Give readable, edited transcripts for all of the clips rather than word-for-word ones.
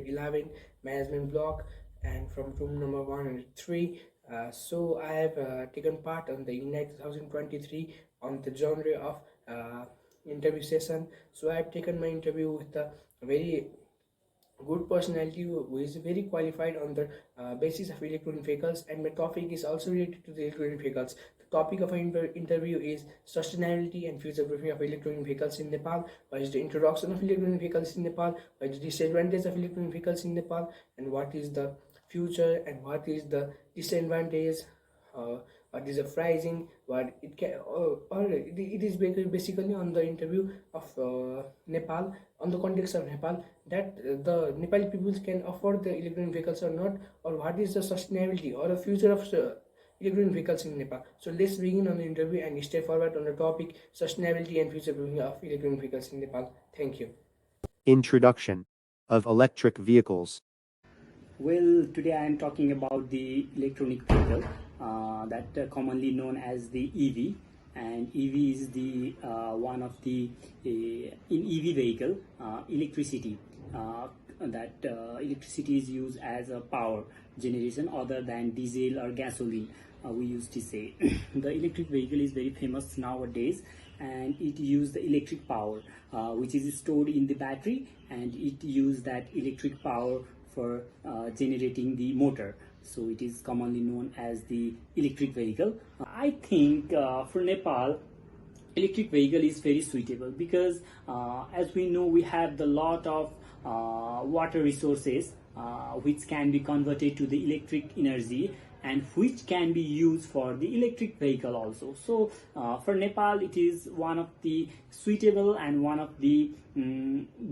111 management block, and from room number 103. So I have taken part on the Ignite 2023 on the genre of interview session. So I have taken my interview with a very good personality who is very qualified on the basis of electronic vehicles, and my topic is also related to the electronic vehicles. The topic of our interview is sustainability and future proofing of electronic vehicles in Nepal. What is the introduction of electronic vehicles in Nepal? What is the disadvantage of electronic vehicles in Nepal? And what is the future and what is the disadvantage? Uh, what is the pricing? What it can, or it is basically on the interview of Nepal, on the context of Nepal, that the Nepali peoples can afford the electronic vehicles or not, or what is the sustainability or the future of electronic vehicles in Nepal. So let's begin on the interview and stay forward on the topic sustainability and future proofing of electronic vehicles in Nepal. Thank you. Introduction of electric vehicles. Well, today I am talking about the electronic vehicle that commonly known as the EV, and EV is the one of the in EV vehicle electricity electricity is used as a power generation other than diesel or gasoline. We used to say the electric vehicle is very famous nowadays, and it uses the electric power which is stored in the battery, and it uses that electric power for generating the motor. So it is commonly known as the electric vehicle. I think for Nepal, electric vehicle is very suitable because as we know, we have the lot of water resources which can be converted to the electric energy and which can be used for the electric vehicle also. So for Nepal, it is one of the suitable and one of the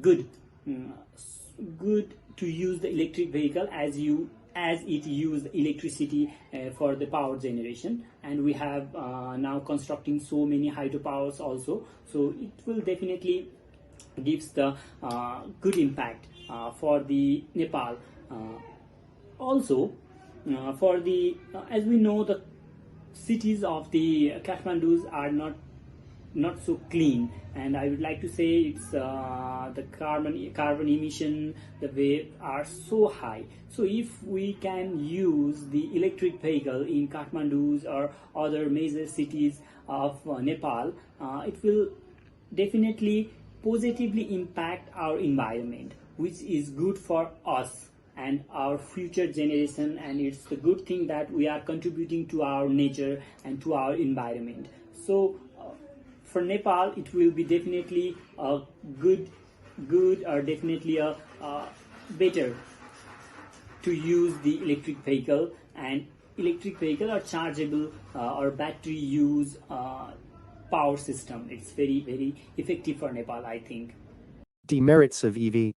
good to use the electric vehicle as it use electricity for the power generation. And we have now constructing so many hydropowers also, so it will definitely gives the good impact for the Nepal. Also for the as we know, the cities of the Kathmandu are not so clean, and I would like to say it's the carbon emission, the wave are so high. So if we can use the electric vehicle in Kathmandu or other major cities of Nepal, it will definitely positively impact our environment, which is good for us and our future generation, and it's the good thing that we are contributing to our nature and to our environment. So for Nepal, it will be definitely a good or definitely a better to use the electric vehicle, and electric vehicle are chargeable or battery use power system. It's very effective for Nepal, I think. Demerits of EV.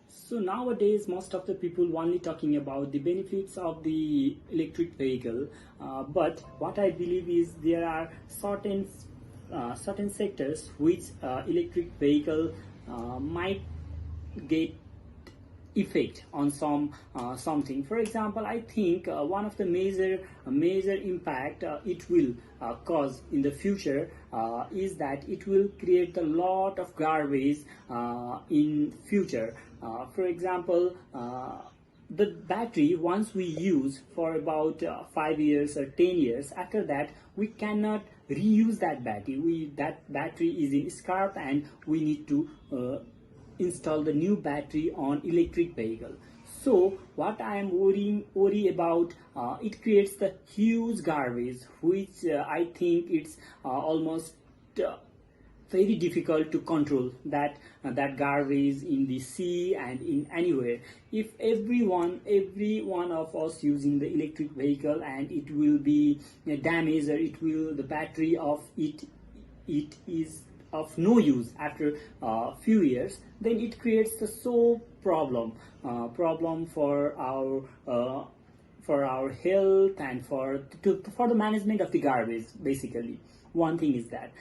So nowadays, most of the people only talking about the benefits of the electric vehicle, but what I believe is there are certain sectors which electric vehicle might get effect on something. For example, I think one of the major impact it will cause in the future is that it will create a lot of garbage in future. For example, the battery, once we use for about 5 years or 10 years, after that we cannot reuse that battery. That battery is in scrap, and we need to install the new battery on electric vehicle. So what I am worry about, it creates the huge garbage, which I think it's almost very difficult to control that garbage in the sea and in anywhere. If every one of us using the electric vehicle and it will be damaged, or the battery of it is of no use after a few years, then it creates the problem for our health and for the management of the garbage. Basically, one thing is that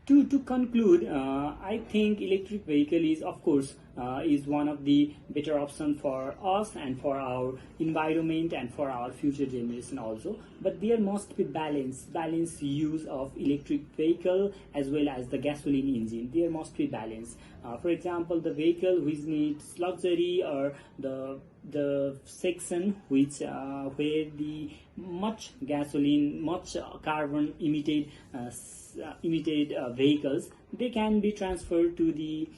To conclude, I think electric vehicle is, of course, is one of the better option for us and for our environment and for our future generation also. But there must be balance use of electric vehicle as well as the gasoline engine. There must be balance. For example, the vehicle which needs luxury, or the section which where the much gasoline, much carbon emitted vehicles, they can be transferred to the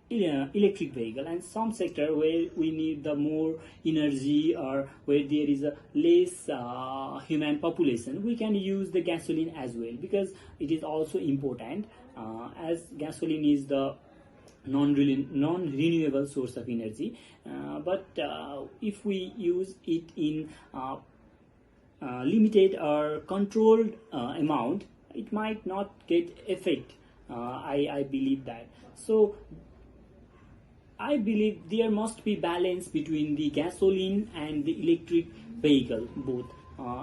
electric vehicle. And some sector where we need the more energy, or where there is a less human population, we can use the gasoline as well, because it is also important, as gasoline is the non-renewable source of energy. But if we use it in limited or controlled amount, it might not get effect. I believe that. So I believe there must be balance between the gasoline and the electric vehicle, both.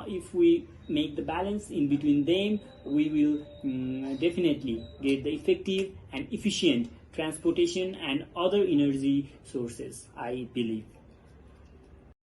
If we make the balance in between them, we will definitely get the effective and efficient transportation and other energy sources, I believe.